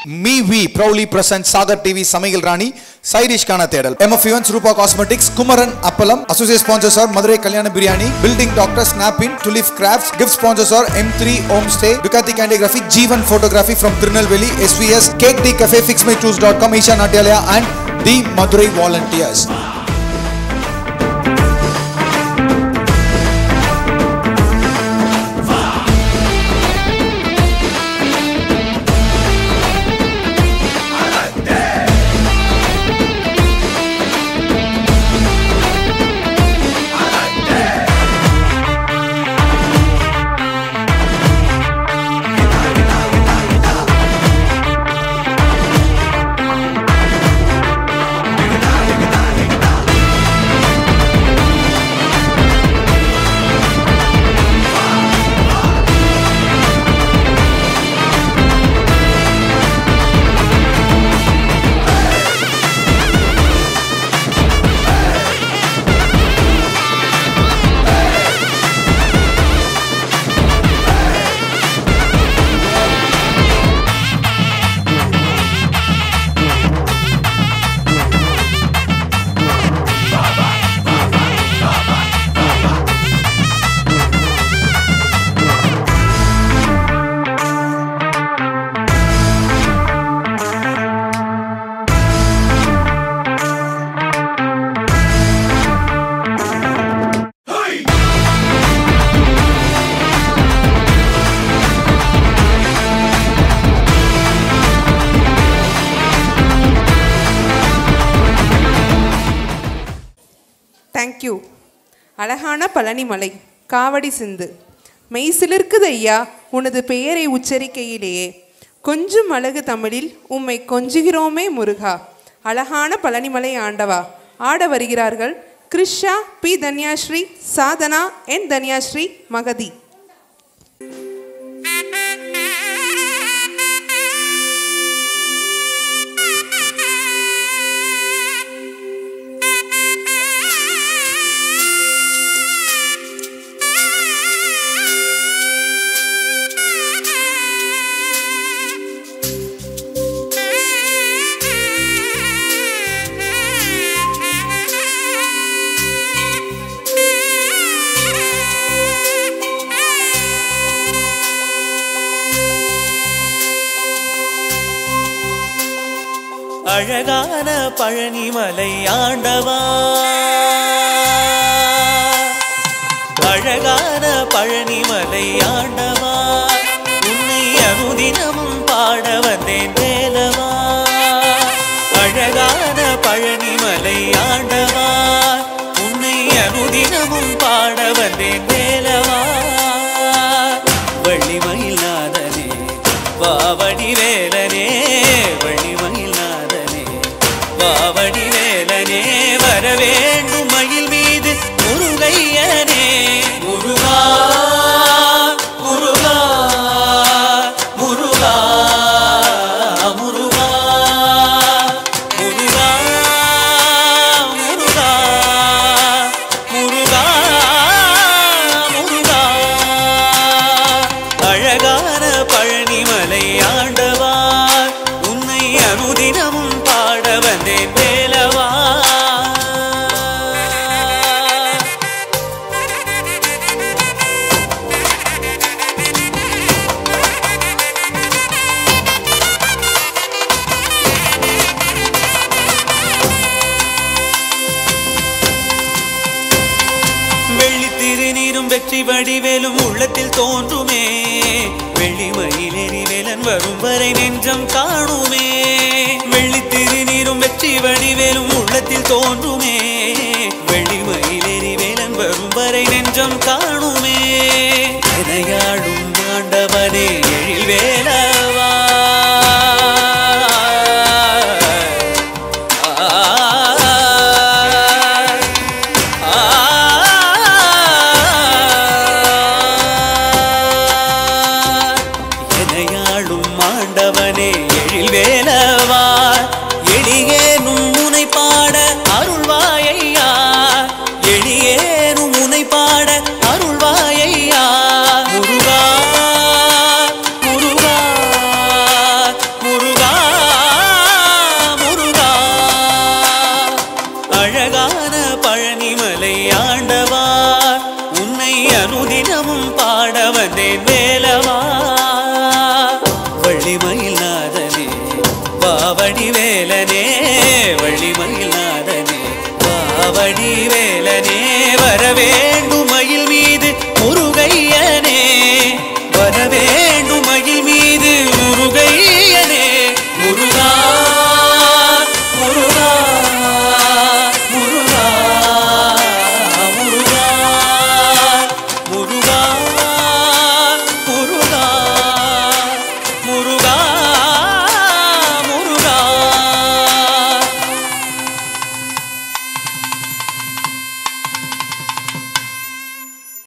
Me We proudly present Sagar TV Samaiyil Rani Side Dish Kana Thedal. MF Events, Rupa Cosmetics, Kumaran Appalam. Associate sponsors are Madurai Kalyana Biryani, Building Doctor, Snap-in, Tulip Crafts. Gift sponsors are M3 Homestay, Ducati Calligraphy, G1 Photography from Tirunelveli, SVS, Cake Tea Cafe, FixMyChoose.com, Isha Natyalaya and the Madurai Volunteers. Thank you. அழகான பழனிமலை காவடி சிந்து மெய்சிலிர்க்குது ஐயா உனது பெயரை உச்சரிக்கையிலேயே கொஞ்சம் அழகு தமிழில் உம்மை கொஞ்சுகிறோமே முருகா. அழகான பழனிமலை ஆண்டவா ஆட வருகிறார்கள் கிருஷா பி தன்யாஸ்ரீ, சாதனா என் தன்யாஸ்ரீ, மகதி. அழகான பழனிமலை ஆண்டவா, அழகான பழனிமலை ஆண்டவா, உன்னை அனுதினமும் பாட வந்தேன் வேலவா. அழகான பழனிமலை ஆண்டவா, உன்னை அனுதினமும் பாட வந்தேன் வேலவா. வள்ளிமயில் நாதனே வாவடி வேலனே, வள்ளிமயில் நாதனே வாவடி வேலனே, வர வேண்டும் மயில் மீது முருகையனே. முருகா முருகா முருகா முருகா முருகா முருகா முருகா முருகா. அழகான பழனிமலை ஆண்டவா, உன்னை அனுதினமும் பாட வந்தேன் வேலவா. வெள்ளித்திருநீரும் வெற்றி வடிவேலும் உள்ளத்தில் தோன்றுமே, வெள்ளிமயிலேறி வேலன் வரும் வரை நெஞ்சம் காணுமே. வெள்ளித்திருநீரும் வெற்றி வடிவேலும் உள்ளத்தில் தோன்றுமே, வெள்ளிமயிலேறி வேலன் வரும் வரை நெஞ்சம் காணுமே. எனையாடும் ஆண்டவனே எழில் வேலவா, ஆண்டவனே எழில் வேலவா, எளியேனும் முனை பாட அருள்வாயையா, எளியேனும் முனை பாட அருள்வாயையா. தினமும் பாட வந்தேன் வேலவா. வள்ளிமயில் நாதனே பாவடி வேலனே, வள்ளிமயில் நாதனே பாவடி வேலனே.